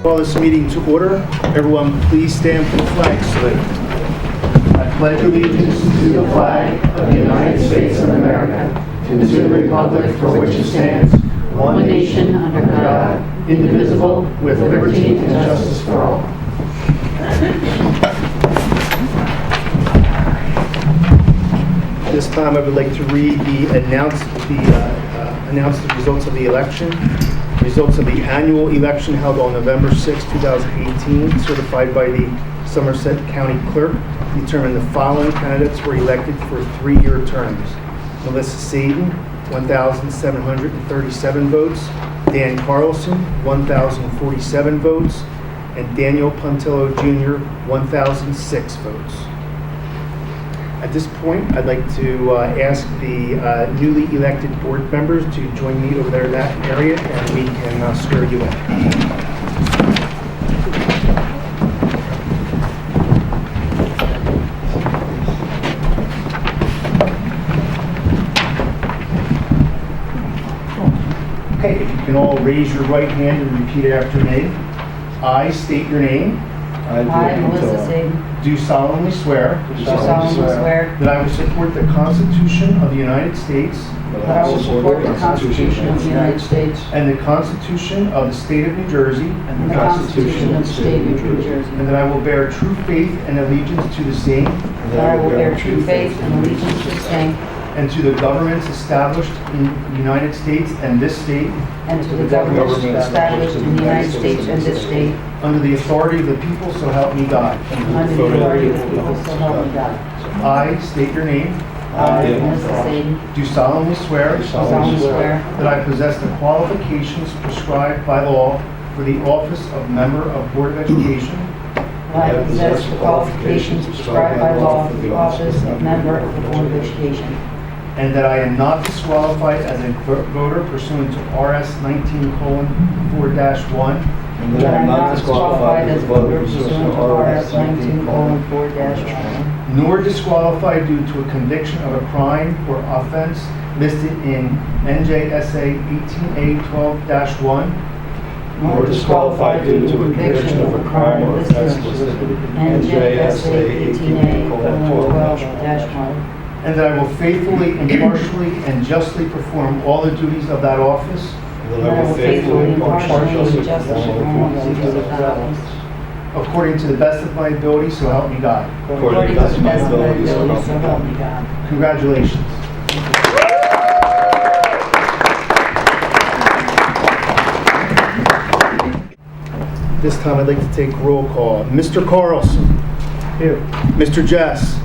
Call this meeting to order. Everyone, please stand for the flag salute. I pledge allegiance to the flag of the United States of America, and to the republic for which it stands, one nation under God, indivisible, with liberty and justice for all. This time I would like to read announce the results of the election. Results of the annual election held on November 6, 2018, certified by the Somerset County Clerk, determined the following candidates were elected for 3-year terms. Melissa Sadin, 1,737 votes. Dan Carlson, 1,047 votes. And Daniel Puntillo Jr., 1,006 votes. At this point, I'd like to ask the newly elected board members to join me over there in that area, and we can swear you in. Okay, if you can all raise your right hand and repeat after me. I state your name. I, Melissa Sadin, Do solemnly swear do solemnly swear that I will support the Constitution of the United States that I will support the Constitution of the United States and the Constitution of the State of New Jersey, and the Constitution of the State of New Jersey, and that I will bear true faith and allegiance to the same and that I will bear true faith and allegiance to the same, and to the governments established in the United States and this state and to the governments established in the United States and this state, under the authority of the people, so help me God. under the authority of the people, so help me God. I state your name. I, Melissa Sadin, Do solemnly swear do solemnly swear that I possess the qualifications prescribed by law for the office of member of Board of Education, that I possess the qualifications prescribed by law for the office of member of the Board of Education, and that I am not disqualified as a voter pursuant to RS 19:4-1, and that I am not disqualified as a voter pursuant to RS 19:4-1, nor disqualified due to a conviction of a crime or offense listed in NJSA 18A12-1, nor disqualified due to a conviction of a crime or offense listed in NJSA 18A:12-1, and that I will faithfully, impartially, and justly perform all the duties of that office and that I will faithfully, impartially, and justly perform all the duties of that office, according to the best of my ability, so help me God. according to the best of my ability, so help me God. Congratulations. This time I'd like to take roll call. Mr. Carlson. Here. Mr. Jess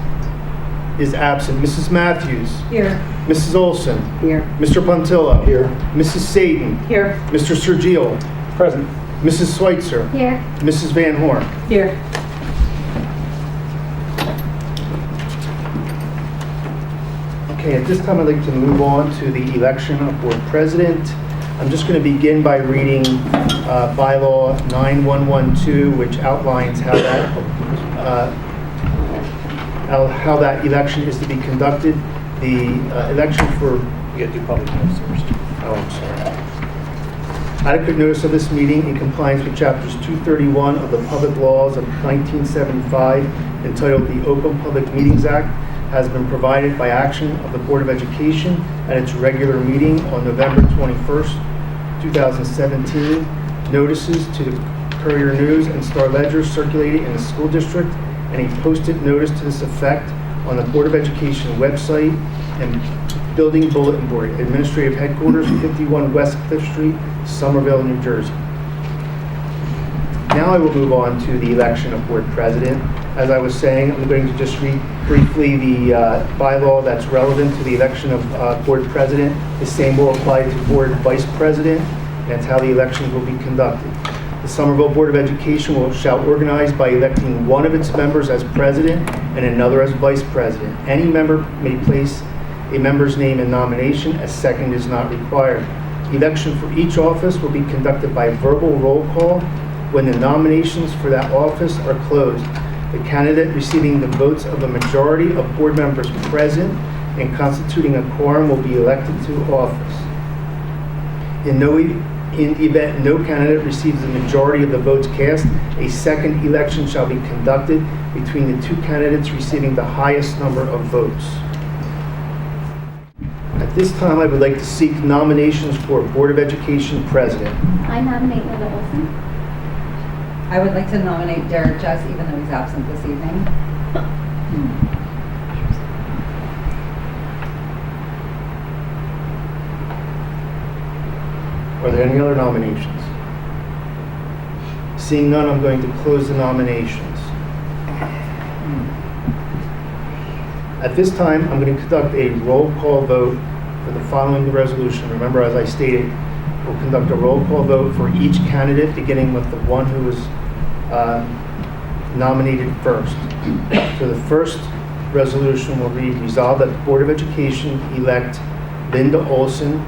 is absent. Mrs. Matthews. Here. Mrs. Olson. Here. Mr. Puntillo. Here. Mrs. Sadin. Here. Mr. Sergio. Present. Mrs. Schweitzer. Here. Mrs. Van Horn. Here. Okay, at this time I'd like to move on to the election of board president. I'm just going to begin by reading bylaw 9112, which outlines how that election is to be conducted. The election for... You gotta do public notice first. Oh, I'm sorry. Adequate notice of this meeting in compliance with chapters 231 of the Public Laws of 1975, entitled the Open Public Meetings Act, has been provided by action of the Board of Education at its regular meeting on November 21st, 2017. Notices to the Courier News and Star Ledger circulated in the school district, and a posted notice to this effect on the Board of Education website and building bulletin board, administrative headquarters, 51 West Cliff Street, Somerville, New Jersey. Now I will move on to the election of board president. As I was saying, I'm going to just read briefly the bylaw that's relevant to the election of board president. The same will apply to board vice president. That's how the elections will be conducted. The Somerville Board of Education shall organize by electing one of its members as president and another as vice president. Any member may place a member's name in nomination. A second is not required. Election for each office will be conducted by verbal roll call when the nominations for that office are closed. The candidate receiving the votes of a majority of board members present and constituting a quorum will be elected to office. In no In the event no candidate receives the majority of the votes cast, a second election shall be conducted between the two candidates receiving the highest number of votes. At this time, I would like to seek nominations for Board of Education President. I nominate Linda Olson. I would like to nominate Derek Jess, even though he's absent this evening. Are there any other nominations? Seeing none, I'm going to close the nominations. At this time, I'm going to conduct a roll call vote for the following resolution. Remember, as I stated, we'll conduct a roll call vote for each candidate, beginning with the one who was nominated first. So the first resolution will read, resolved that the Board of Education elect Linda Olson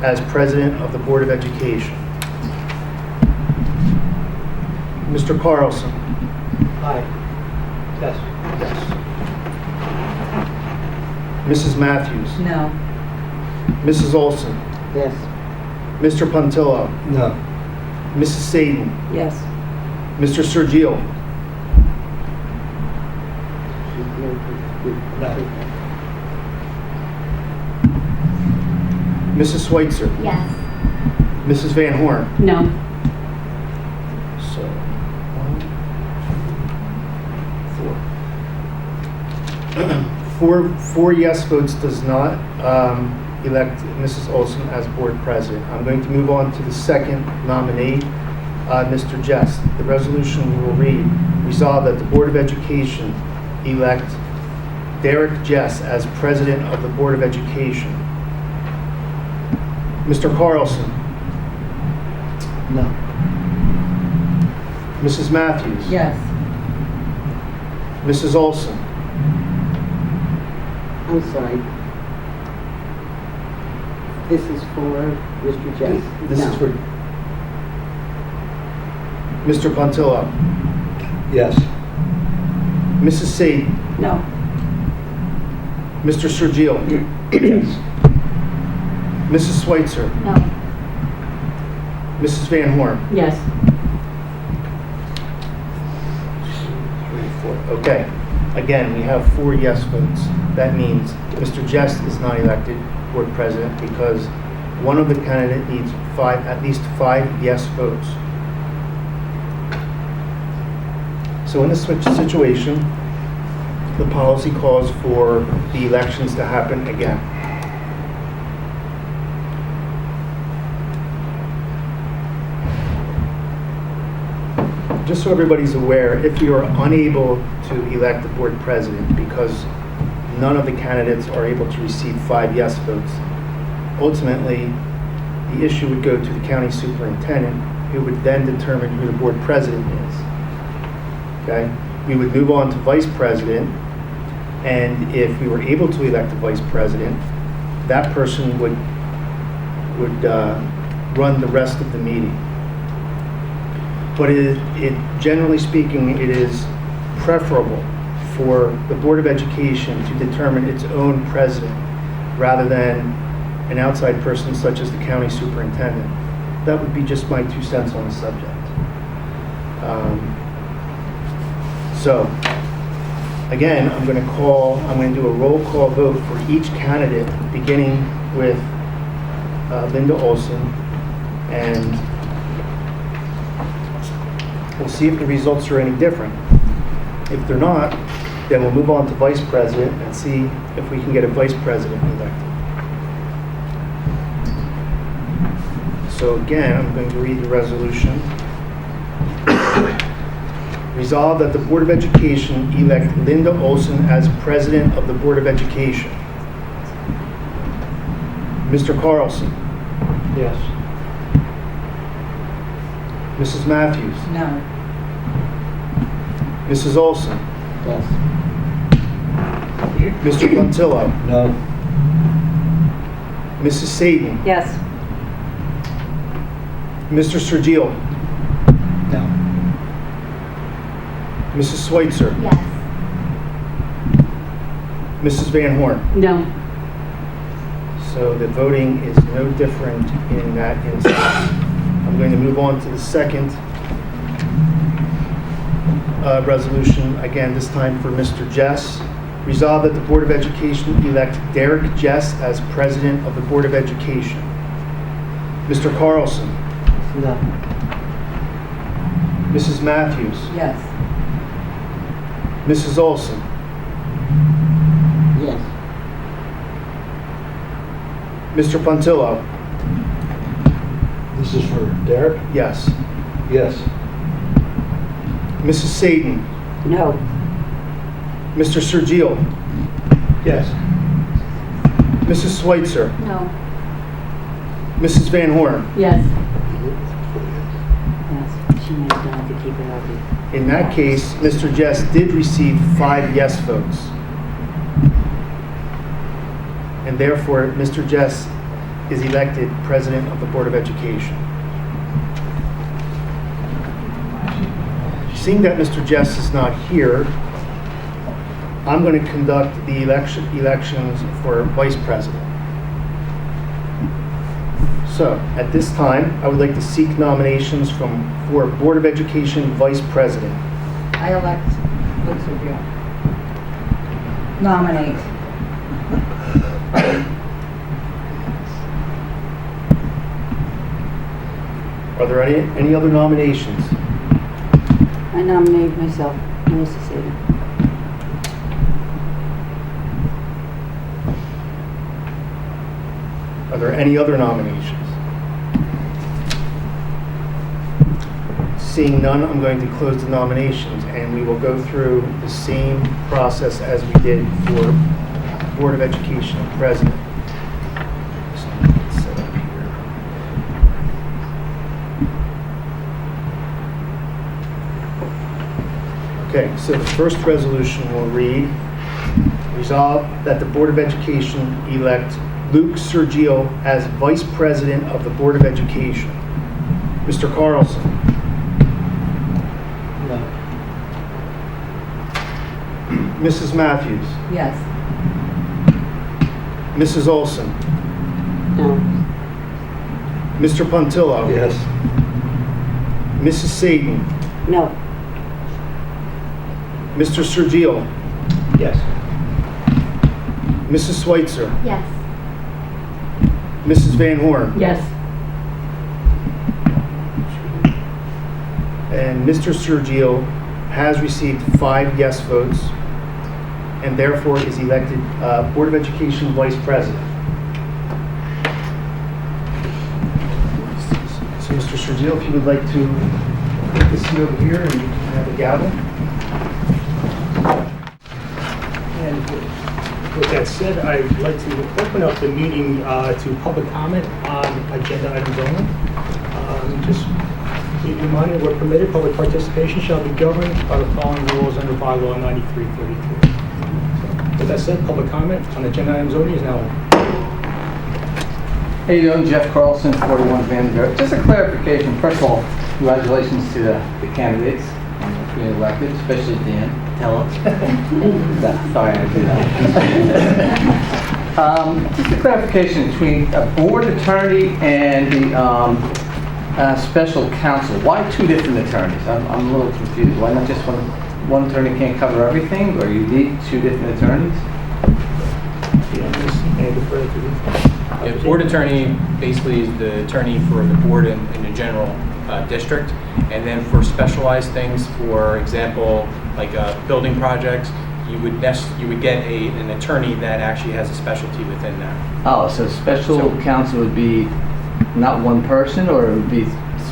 as President of the Board of Education. Mr. Carlson? Aye. Yes. Yes. Mrs. Matthews? No. Mrs. Olson? Yes. Mr. Puntillo? No. Mrs. Sadin? Yes. Mr. Sergio? Mrs. Schweitzer? Yes. Mrs. Van Horn? No. So, 1, 4. Four yes votes does not elect Mrs. Olson as board president. I'm going to move on to the second nominee, Mr. Jess. The resolution will read, resolved that the Board of Education elect Derek Jess as president of the Board of Education. Mr. Carlson? No. Mrs. Matthews? Yes. Mrs. Olson? I'm sorry. This is for Mr. Jess. This No. is for Mr. Pontillo. Yes. Mrs. Sadie. No. Mr. Sergio. Yes. Mrs. Schweitzer. No. Mrs. Van Horn. Yes. 3, 4. Okay. Again, we have 4 yes votes. That means Mr. Jess is not elected board president because one of the candidate needs at least 5 yes votes. So in this situation, the policy calls for the elections to happen again. Just so everybody's aware, if you are unable to elect the board president because none of the candidates are able to receive 5 yes votes, ultimately, the issue would go to the county superintendent, who would then determine who the board president is. Okay? We would move on to vice president, and if we were able to elect a vice president, that person would run the rest of the meeting. But generally speaking, it is preferable for the Board of Education to determine its own president rather than an outside person such as the county superintendent. That would be just my 2 cents on the subject. So, again, I'm going to do a roll call vote for each candidate, beginning with Linda Olson, and we'll see if the results are any different. If they're not, then we'll move on to vice president and see if we can get a vice president elected. So again, I'm going to read the resolution. Resolved that the Board of Education elect Linda Olson as president of the Board of Education. Mr. Carlson? Yes. Mrs. Matthews? No. Mrs. Olson? Yes. Mr. Puntillo? No. Mrs. Sadin? Yes. Mr. Sergio? No. Mrs. Schweitzer? Yes. Mrs. Van Horn? No. So the voting is no different in that instance. I'm going to move on to the second resolution, again, this time for Mr. Jess. Resolve that the Board of Education elect Derek Jess as President of the Board of Education. Mr. Carlson. No. Mrs. Matthews. Yes. Mrs. Olson. Yes. Mr. Puntillo. This is for Derek? Yes. Yes. Mrs. Saden. No. Mr. Sergio. Yes. Mrs. Schweitzer. No. Mrs. Van Horn. Yes. Yes, she might have to keep it healthy. In that case, Mr. Jess did receive 5 yes votes. And therefore, Mr. Jess is elected President of the Board of Education. Seeing that Mr. Jess is not here, I'm going to conduct the elections for Vice President. So, at this time, I would like to seek nominations for Board of Education Vice President. I elect Luke Sergio. Nominate. Are there any other nominations? I nominate myself, Melissa Saden. Are there any other nominations? Seeing none, I'm going to close the nominations, and we will go through the same process as we did for Board of Education President. Just need to get set up here. Okay, so the first resolution will read, resolve that the Board of Education elect Luke Sergio as Vice President of the Board of Education. Mr. Carlson. No. Mrs. Matthews. Yes. Mrs. Olson. No. Mr. Puntillo. Yes. Mrs. Saden. No. Mr. Sergio. Yes. Mrs. Schweitzer. Yes. Mrs. Van Horn. Yes. And Mr. Sergio has received 5 yes votes and therefore is elected Board of Education Vice President. So Mr. Sergio, if you would like to take the seat over here and you can have the gavel. And with that said, I'd like to open up the meeting to public comment on agenda items only. Just keep in mind that we're permitted, public participation shall be governed by the following rules under bylaw 9333. So, with that said, public comment on agenda items only is now open. How you doing? Jeff Carlson, 41 Vanderbilt. Just a clarification. First of all, congratulations to the candidates on being elected, especially Dan. Tell us. Sorry, I do that. Just a clarification between a board attorney and the special counsel. Why 2 different attorneys? I'm a little confused. Why not just one attorney can't cover everything, or you need 2 different attorneys? Any further to this? Yeah, the board attorney basically is the attorney for the board in the general district, and then for specialized things, for example, like building projects, you would get an attorney that actually has a specialty within that. Oh, so special counsel would be not one person, or it would be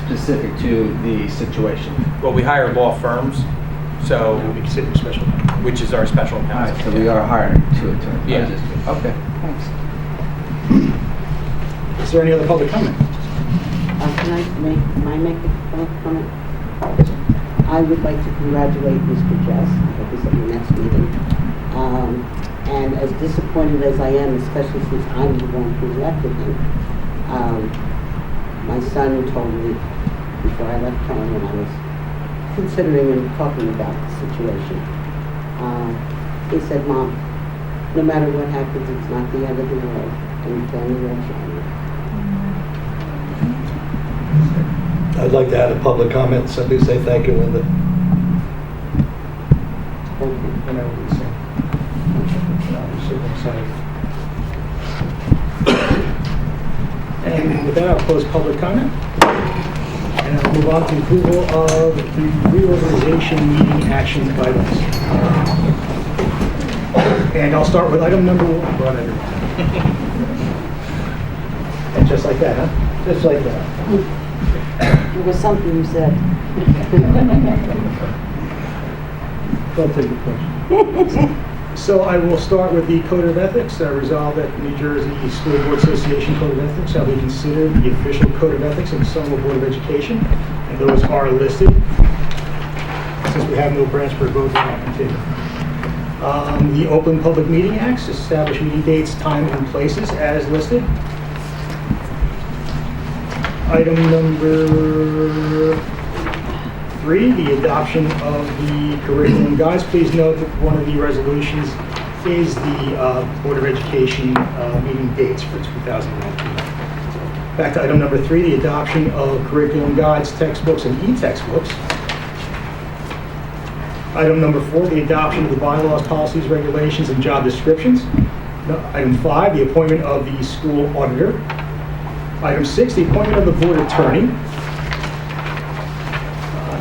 specific to the situation? Well, we hire law firms, so It would be considered special. which is our special All counsel. right, so we are hiring 2 attorneys. Yeah. Okay, thanks. Is there any other public comment? Can I make a comment? I would like to congratulate Mr. Jess. I hope he's at your next meeting. And as disappointed as I am, especially since I'm the one who elected him, my son told me before I left home when I was considering and talking about the situation, he said, "Mom, no matter what happens, it's not the end of the world. And Danny Rajani. I'd like to add a public comment, simply say thank you, Linda. Thank you. And I will do the same. I'm super excited. And with that, I'll close public comment. And I'll move on to approval of the reorganization meeting action items. And I'll start with item number 1. And just like that, huh? Just like that. It was something you said. I'll take the question. So I will start with the Code of Ethics. Resolved that the New Jersey School Board Association Code of Ethics shall be considered the official code of ethics of the Somerville Board of Education, and those are listed. Since we have no branch for vote, I'll continue. The Open Public Meeting Acts establish meeting dates, time, and places as listed. Item number 3, the adoption of the curriculum guides. Please note that one of the resolutions is the Board of Education meeting dates for 2019. Back to item number 3, the adoption of curriculum guides, textbooks, and e-textbooks. Item number 4, the adoption of the bylaws, policies, regulations, and job descriptions. Item 5, the appointment of the school auditor. Item 6, the appointment of the board attorney.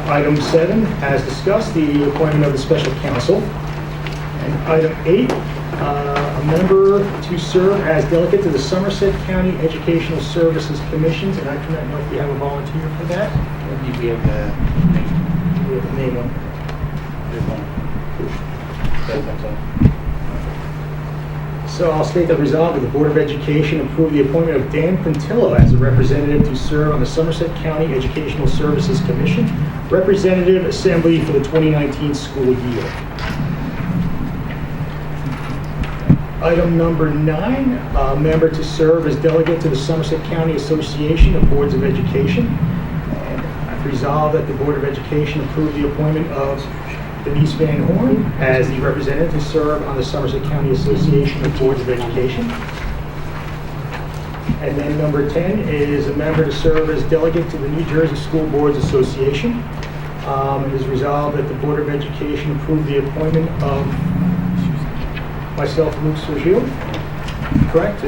Item 7, as discussed, the appointment of the special counsel. And item 8, a member to serve as delegate to the Somerset County Educational Services Commissions, and I do not know if we have a volunteer for that. We have the name. We have a name on. There's one. That's all. So I'll state that resolved that the Board of Education approve the appointment of Dan Quintillo as a representative to serve on the Somerset County Educational Services Commission, Representative Assembly for the 2019 school year. Item number 9, a member to serve as delegate to the Somerset County Association of Boards of Education. And I've resolved that the Board of Education approve the appointment of Denise Van Horn as the representative to serve on the Somerset County Association of Boards of Education. And then number 10 is a member to serve as delegate to the New Jersey School Boards Association. It is resolved that the Board of Education approve the appointment of myself, Luke Sergio, correct,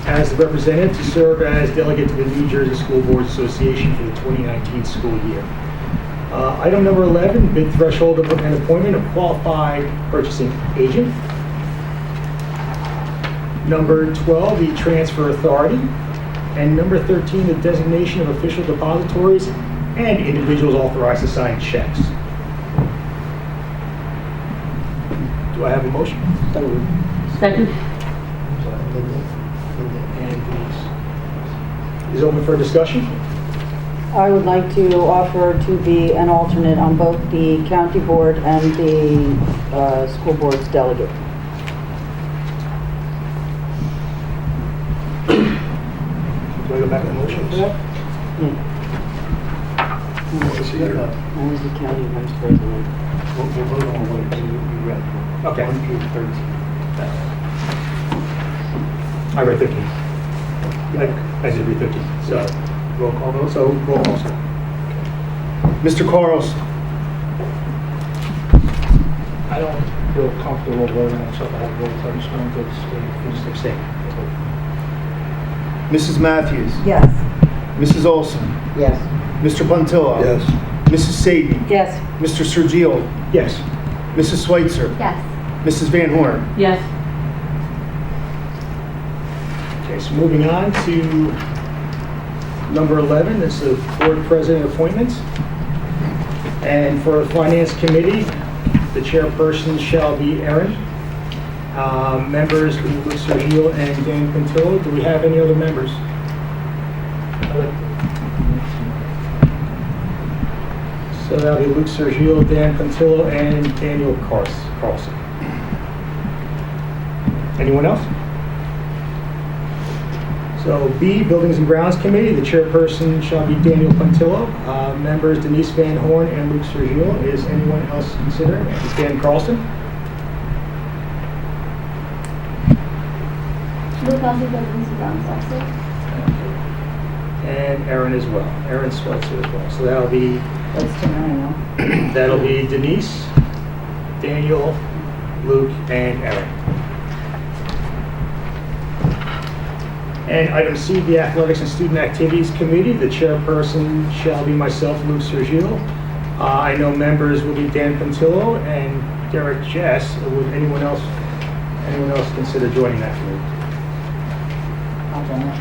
as the representative to serve as delegate to the New Jersey School Boards Association for the 2019 school year. Item number 11, bid threshold and appointment of qualified purchasing agent. Number 12, the transfer authority. And number 13, the designation of official depositories and individuals authorized to sign checks. Do I have a motion? So moved. Second? And Denise. Is open for discussion? I would like to offer to be an alternate on both the county board and the school board's delegate. Do I go back to the motion for that? I was the county vice president. We'll vote on what you read. Okay. 1 through 13. I read 13. I did read 13. So, Roll call vote. so roll call, sir. Mr. Carls. I don't feel comfortable voting on something I have voted, so I'm just going to Just abstain. abstain. Mrs. Matthews. Yes. Mrs. Olson. Yes. Mr. Puntillo. Yes. Mrs. Sadie. Yes. Mr. Sergio. Yes. Mrs. Schweitzer. Yes. Mrs. Van Horn. Yes. Okay, so moving on to number 11, this is board president appointments. And for the finance committee, the chairperson shall be Erin. Members, Luke Sergio and Dan Quintillo. Do we have any other members? So that'll be Luke Sergio, Dan Quintillo, and Daniel Carlson. Anyone else? So B, Buildings and Grounds Committee, the chairperson shall be Daniel Quintillo. Members Denise Van Horn and Luke Sergio. Is anyone else considered? Dan Carlson. Luke also goes into Brown's also. And Aaron as well. Aaron Switzer as well. So that'll be Those two, I know. That'll be Denise, Daniel, Luke, and Erin. And item C, the Athletics and Student Activities Committee. The chairperson shall be myself, Luke Sergio. I know members will be Dan Pantillo and Derek Jess. Would anyone else consider joining that committee? I'll join it.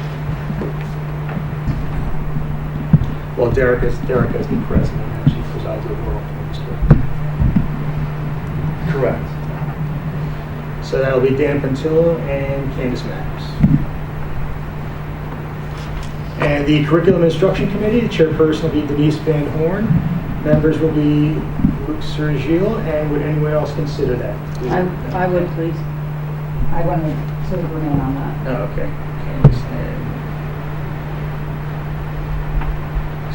Well, Derek as the president, actually presides over all committees. Correct. So that'll be Dan Pantillo and Candace Matthews. And the Curriculum Instruction Committee, the chairperson will be Denise Van Horn. Members will be Luke Sergio, and would anyone else consider that? I would, please. I want to remain on that. Oh, okay. Candace and...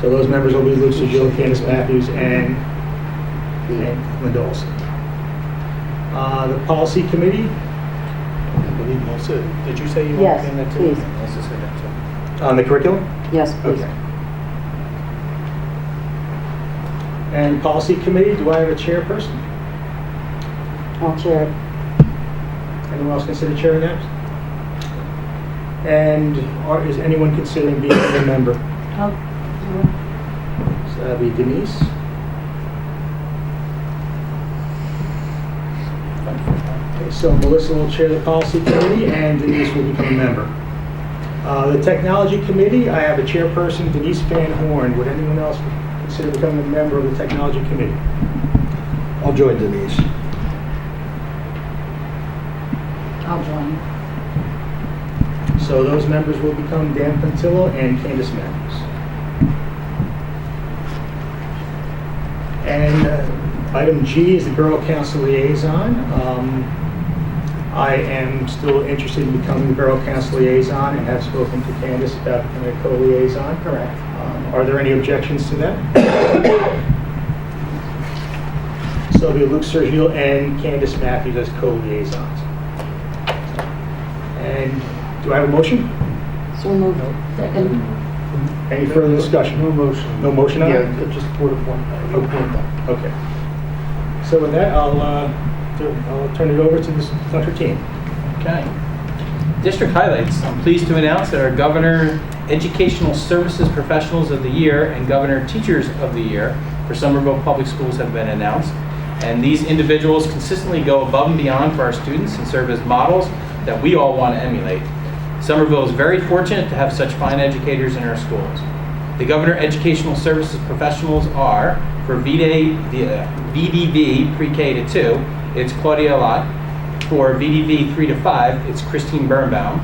So those members will be Luke Sergio, Candace Matthews, and Linda Olson. The Policy Committee, I believe Melissa, did you say you Yes, wanted that too? please. Melissa said that too. on the curriculum? Yes, please. Okay. And Policy Committee, do I have a chairperson? I'll chair it. Anyone else consider chairing that? And is anyone considering being a member? I'll do it. So that'll be Denise. Okay, so Melissa will chair the Policy Committee and Denise will become a member. The Technology Committee, I have a chairperson, Denise Van Horn. Would anyone else consider becoming a member of the Technology Committee? I'll join Denise. I'll join. So those members will become Dan Pantillo and Candace Matthews. And item G is the Borough Council Liaison. I am still interested in becoming the Borough Council Liaison and have spoken to Candace about becoming a co-liaison. Correct. Are there any objections to that? So it'll be Luke Sergio and Candace Matthews as co-liaisons. And do I have a motion? So moved. Second. Any further discussion? No motion. No motion on it? Yeah, just board appointment. Okay. So with that, I'll turn it over to Dr. Team. Okay. District highlights. I'm pleased to announce that our Governor Educational Services Professionals of the Year and Governor Teachers of the Year for Somerville Public Schools have been announced. And these individuals consistently go above and beyond for our students and serve as models that we all want to emulate. Somerville is very fortunate to have such fine educators in our schools. The Governor Educational Services Professionals are, for VDV Pre-K to 2, it's Claudia Lott. For VDV 3 to 5, it's Christine Birnbaum.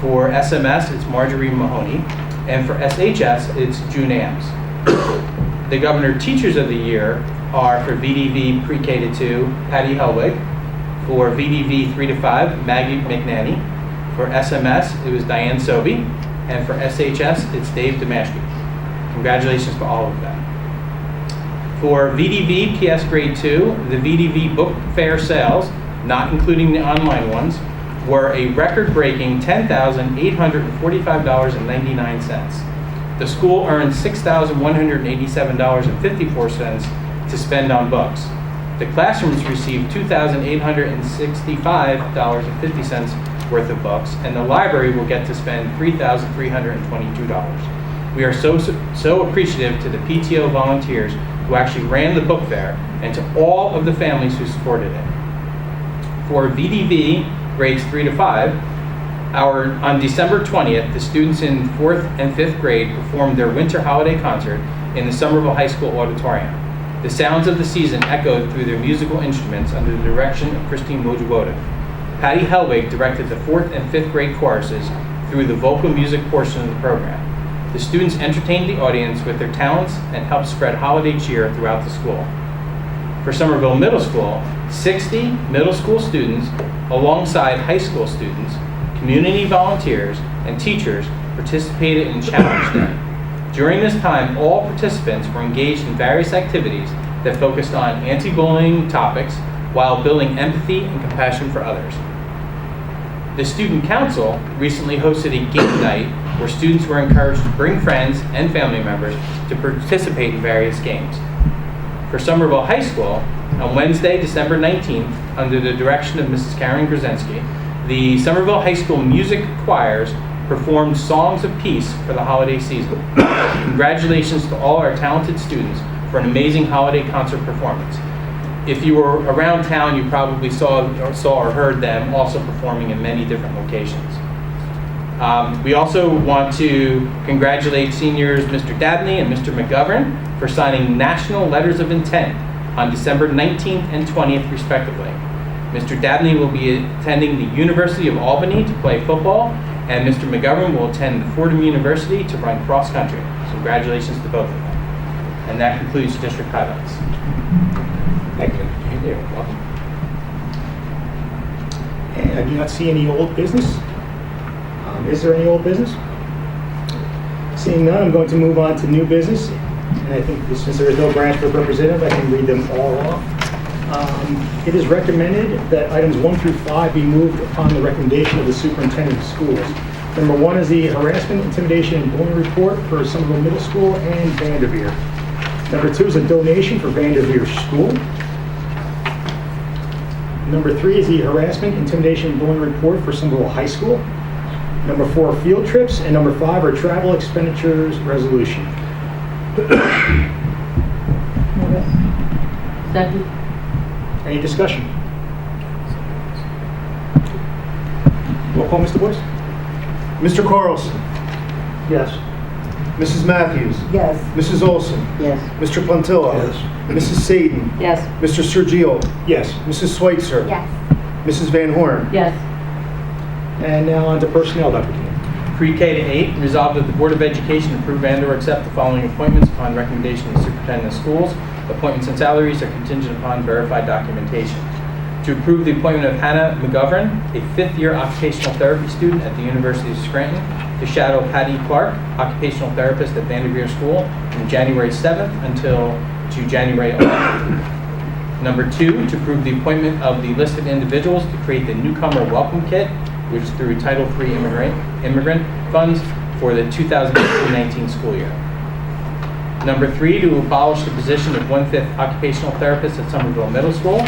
For SMS, it's Marjorie Mahoney. And for SHS, it's June Ames. The Governor Teachers of the Year are for VDV Pre-K to 2, Patty Helwig. For VDV 3 to 5, Maggie McNanny. For SMS, it was Diane Sobey. And for SHS, it's Dave Damashki. Congratulations to all of them. For VDV PS Grade 2, the VDV Book Fair sales, not including the online ones, were a record-breaking $10,845.99. The school earned $6,187.54 to spend on books. The classrooms received $2,865.50 worth of books, and the library will get to spend $3,322. We are so appreciative to the PTO volunteers who actually ran the book fair and to all of the families who supported it. For VDV grades 3 to 5, on December 20th, the students in 4th and 5th grade performed their winter holiday concert in the Somerville High School auditorium. The sounds of the season echoed through their musical instruments under the direction of Christine Mojuwoda. Patty Helwig directed the 4th and 5th grade choruses through the vocal music portion of the program. The students entertained the audience with their talents and helped spread holiday cheer throughout the school. For Somerville Middle School, 60 middle school students, alongside high school students, community volunteers, and teachers, participated in Challenge Day. During this time, all participants were engaged in various activities that focused on anti-bullying topics while building empathy and compassion for others. The Student Council recently hosted a game night where students were encouraged to bring friends and family members to participate in various games. For Somerville High School, on Wednesday, December 19th, under the direction of Mrs. Karen Grzelski, the Somerville High School music choirs performed Songs of Peace for the holiday season. Congratulations to all our talented students for an amazing holiday concert performance. If you were around town, you probably saw or heard them also performing in many different locations. We also want to congratulate seniors Mr. Dabney and Mr. McGovern for signing national letters of intent on December 19th and 20th, respectively. Mr. Dabney will be attending the University of Albany to play football, and Mr. McGovern will attend Fordham University to run cross country. So congratulations to both of them. And that concludes district highlights. Thank you. You're welcome. And I do not see any old business. Is there any old business? Seeing none, I'm going to move on to new business. And I think since there is no branch board representative, I can read them all off. It is recommended that items 1 through 5 be moved upon the recommendation of the superintendent of schools. Number 1 is the harassment, intimidation, and bullying report for Somerville Middle School and Vanderveer. Number 2 is a donation for Vanderveer School. Number 3 is the harassment, intimidation, and bullying report for Somerville High School. Number 4, field trips. And number 5 are travel expenditures resolution. Move it. Second. Any discussion? Roll call, Mr. Boyce? Mr. Carlson, Yes. Mrs. Matthews, Yes. Mrs. Olson, Yes. Mr. Puntillo, Mrs. Saden, Yes. Mr. Sergio, Yes. Mrs. Schweitzer, Yes. Mrs. Van Horn. Yes. And now on to personnel, Dr. King. Pre-K to 8, resolved that the Board of Education approve and/or accept the following appointments upon recommendation of the superintendent of schools. Appointments and salaries are contingent upon verified documentation. To approve the appointment of Hannah McGovern, a 5th-year occupational therapy student at the University of Scranton, to shadow Patty Clark, occupational therapist at Vanderveer School, from January 7th to January 11th. Number 2, to approve the appointment of the listed individuals to create the newcomer welcome kit, which is through Title III immigrant funds for the 2018-19 school year. Number 3, to abolish the position of 1/5 occupational therapist at Somerville Middle School.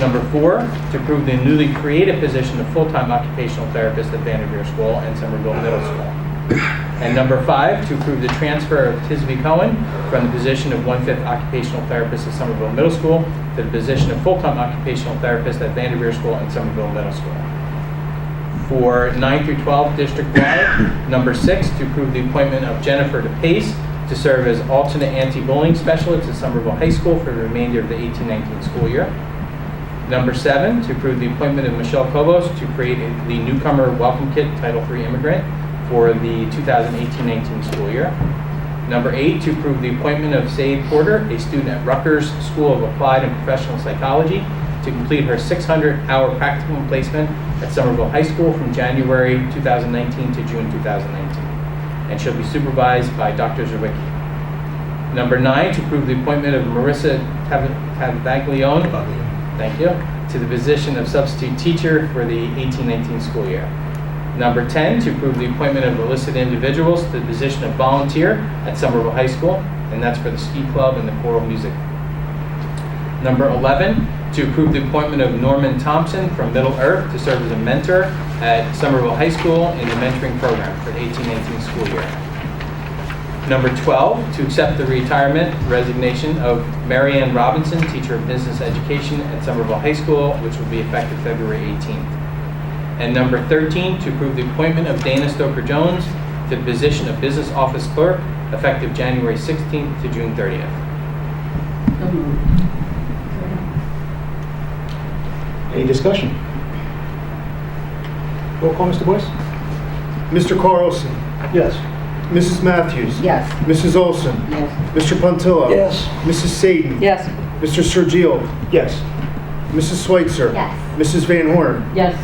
Number 4, to approve the newly created position of full-time occupational therapist at Vanderveer School and Somerville Middle School. And number 5, to approve the transfer of Tisby Cohen from the position of 1/5 occupational therapist at Somerville Middle School to the position of full-time occupational therapist at Vanderveer School and Somerville Middle School. For 9 through 12 district-wide, number 6, to approve the appointment of Jennifer DePace to serve as alternate anti-bullying specialist at Somerville High School for the remainder of the 18-19 school year. Number 7, to approve the appointment of Michelle Kobos to create the newcomer welcome kit Title III immigrant for the 2018-19 school year. Number 8, to approve the appointment of Sade Porter, a student at Rutgers School of Applied and Professional Psychology, to complete her 600-hour practicum placement at Somerville High School from January 2019 to June 2019, and she'll be supervised by Dr. Zawicki. Number 9, to approve the appointment of Marissa Tavaglione, thank you, to the position of substitute teacher for the 18-19 school year. Number 10, to approve the appointment of the listed individuals to the position of volunteer at Somerville High School, and that's for the ski club and the choral music. Number 11, to approve the appointment of Norman Thompson from Middle Earth to serve as a mentor at Somerville High School in the mentoring program for the 18-19 school year. Number 12, to accept the resignation of Mary Ann Robinson, teacher of business education at Somerville High School, which will be effective February 18th. And number 13, to approve the appointment of Dana Stoker-Jones to the position of business office clerk, effective January 16th to June 30th. So moved. Any discussion? Roll call, Mr. Boyce? Mr. Carlson, Yes. Mrs. Matthews, Yes. Mrs. Olson, Yes. Mr. Puntillo, Yes. Mrs. Saden, Yes. Mr. Sergio, Yes. Mrs. Schweitzer, Yes. Mrs. Van Horn. Yes.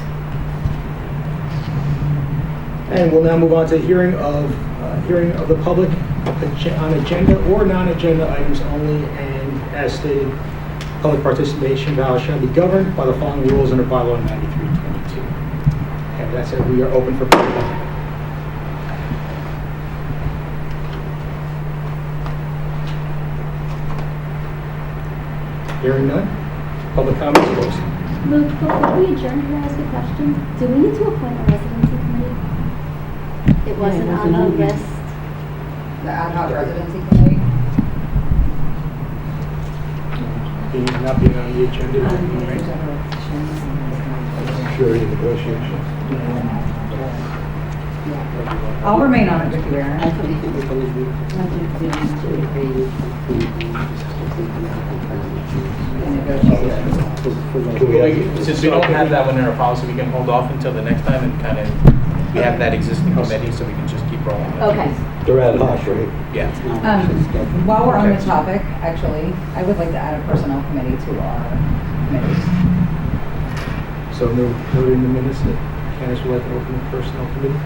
And we'll now move on to hearing of the public on agenda or non-agenda items only, and as stated, public participation shall be governed by the following rules under bylaw 9322. That said, we are open for public comment. Hearing none, public comments are closed. Luke, before we adjourn, can I ask a question? Do we need to appoint a residency committee? It wasn't on the list. The ad hoc residency committee. Not being on the agenda, right? Security negotiations. I'll remain on it with you, I Aaron. think we're going to Do we have- Since we don't have that one in our policy, we can hold off until the next time and kind of, we have that existing committee, so we can just keep rolling. Okay. They're ad hoc, right? Yeah. While we're on the topic, actually, I would like to add a personnel committee to our committees. So noted in the minutes that Candace would like to open the personnel committee.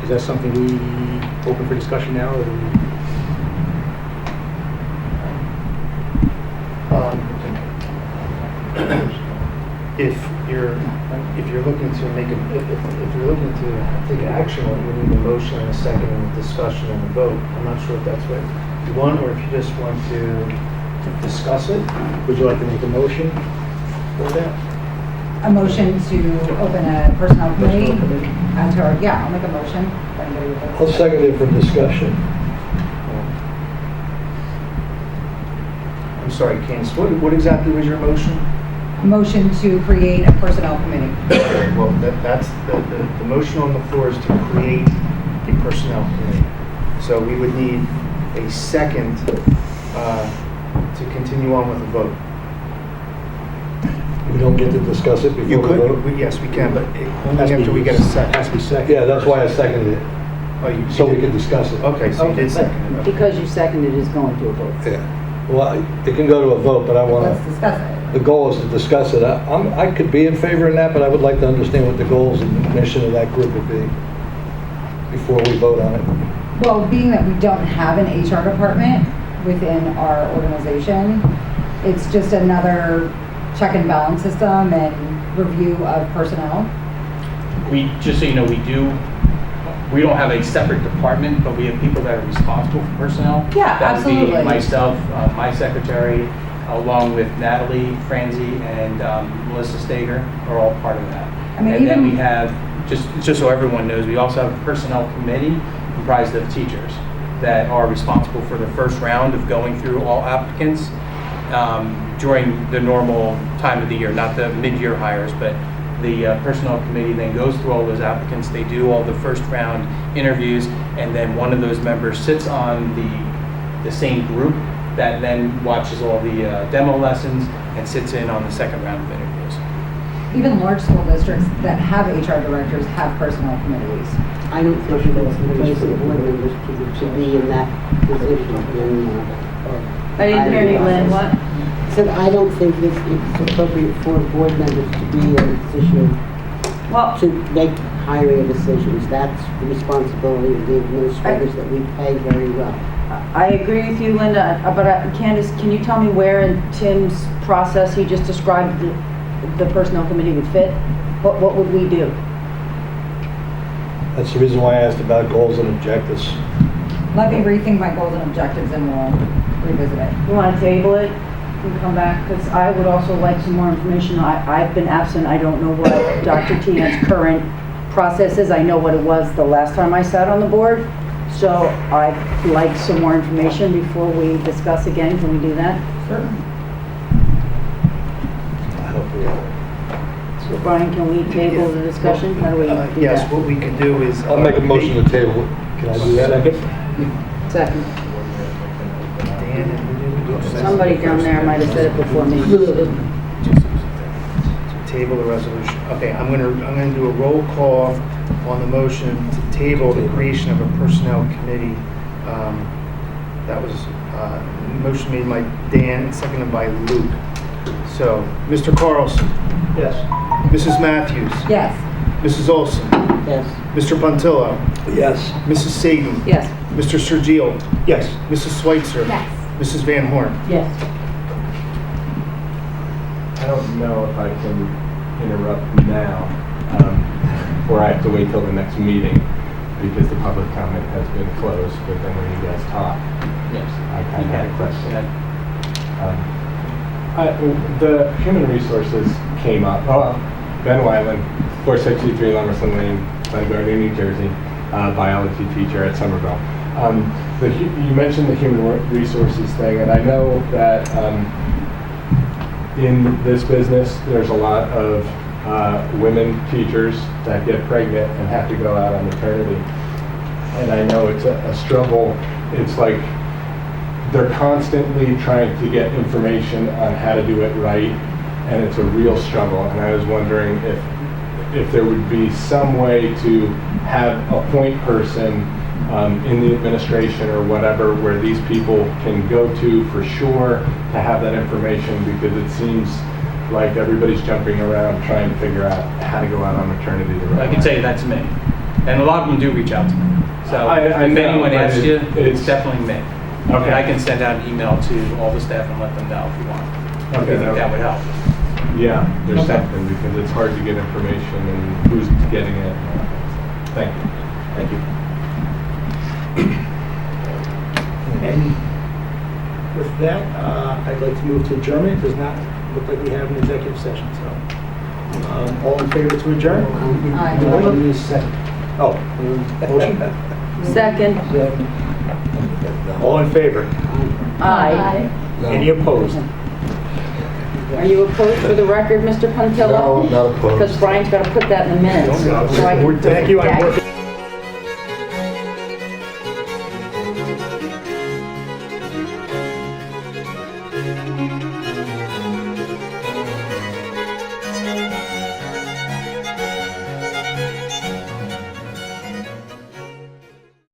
Is that something we open for discussion now, or do we? If you're looking to make a, if you're looking to take action, on it, we need a motion and a second and a discussion and a vote. I'm not sure if that's what you want, or if you just want to discuss it. Would you like to make a motion for that? A motion to open a personnel committee. Personnel committee. Yeah, I'll make a motion. If anybody would like to- I'll second it for discussion. I'm sorry, Candace, what exactly was your motion? Motion to create a personnel committee. Well, that's, the motion on the floor is to create a personnel committee. So we would need a second to continue on with the vote. We don't get to discuss it You before we could, vote? yes, we can, but only after we get a Has second. to be second. Yeah, that's why I seconded it, Oh, you so we did- could discuss it. Okay, so you did second it. okay. Because you seconded is going to a vote. Yeah. Well, it can go to a vote, but I want Let's to, discuss it. the goal is to discuss it. I could be in favor of that, but I would like to understand what the goals and mission of that group would be before we vote on it. Well, being that we don't have an HR department within our organization, it's just another check and balance system and review of personnel. We, just so you know, we don't have a separate department, but we have people that are responsible for personnel. Yeah, That would be absolutely. myself, my secretary, along with Natalie Franzi and Melissa Stager are all part of that. I mean, And then even- we have, just so everyone knows, we also have a personnel committee comprised of teachers that are responsible for the first round of going through all applicants during the normal time of the year, not the mid-year hires, but the personnel committee then goes through all those applicants. They do all the first round interviews, and then one of those members sits on the same group that then watches all the demo lessons and sits in on the second round of interviews. Even large school districts that have HR directors have personnel committees. I don't think it's the place of board members to be in that position. I didn't hear you, Lynn, what? Said, I don't think it's appropriate for board members to be in a position Well, to make hiring decisions. That's the responsibility of the administrators that we pay very well. I agree with you, Linda, but Candace, can you tell me where in Tim's process he just described the personnel committee would fit? What would we do? That's the reason why I asked about goals and objectives. Let me rethink my goals and objectives and we'll revisit it. You want to table it and come back? Because I would also like some more information. I've been absent. I don't know what Dr. Tian's current process is. I know what it was the last time I sat on the board. So I'd like some more information before we discuss again. Can we do that? I hope we are. So Brian, can we table the discussion? How do we do Yes, that? what we can do is. I'll make a motion to table. Can I do that? Second. Dan, and- Somebody down there might have said it before me. Table the resolution. Okay, I'm gonna do a roll call on the motion to table the creation of a personnel committee. That was, motion made by Dan and seconded by Luke. So, Mr. Carlson, Yes. Mrs. Matthews, Yes. Mrs. Olson, Yes. Mr. Puntillo, Yes. Mrs. Sagan, Yes. Mr. Sergio, Yes. Mrs. Schweitzer, Yes. Mrs. Van Horn. Yes. I don't know if I can interrupt now, or I have to wait till the next meeting, because the public comment has been closed, but then when you guys talk, Yes. I kind of had a question. Yeah. The human resources came up. Ben Weiland, 463 Lumberson Lane, Glen Gardner, New Jersey, biology teacher at Somerville. You mentioned the human resources thing, and I know that in this business, there's a lot of women teachers that get pregnant and have to go out on maternity. And I know it's a struggle. It's like they're constantly trying to get information on how to do it right, and it's a real struggle. And I was wondering if there would be some way to have a point person in the administration or whatever where these people can go to for sure to have that information, because it seems like everybody's jumping around trying to figure out how to go out on maternity the right I can way. say that's me. And a lot of them do reach out to me. So I if know, anyone but asks you, it's- it's definitely me. Okay. And I can send out an email to all the staff and let them know if you want. If you think that would help. Yeah, there's Okay. something, because it's hard to get information and who's getting it. Thank you. Thank you. And with that, I'd like to move to adjournment. Does not look like we have an executive session, so. All in favor to adjourn? Aye. What is second? Oh, motion? Second. All in favor? Aye. Any opposed? Are you opposed for the record, Mr. Puntillo? No, not opposed. Because Brian's got to put that in the minutes. so I can- Thank you. I'm Yeah. working.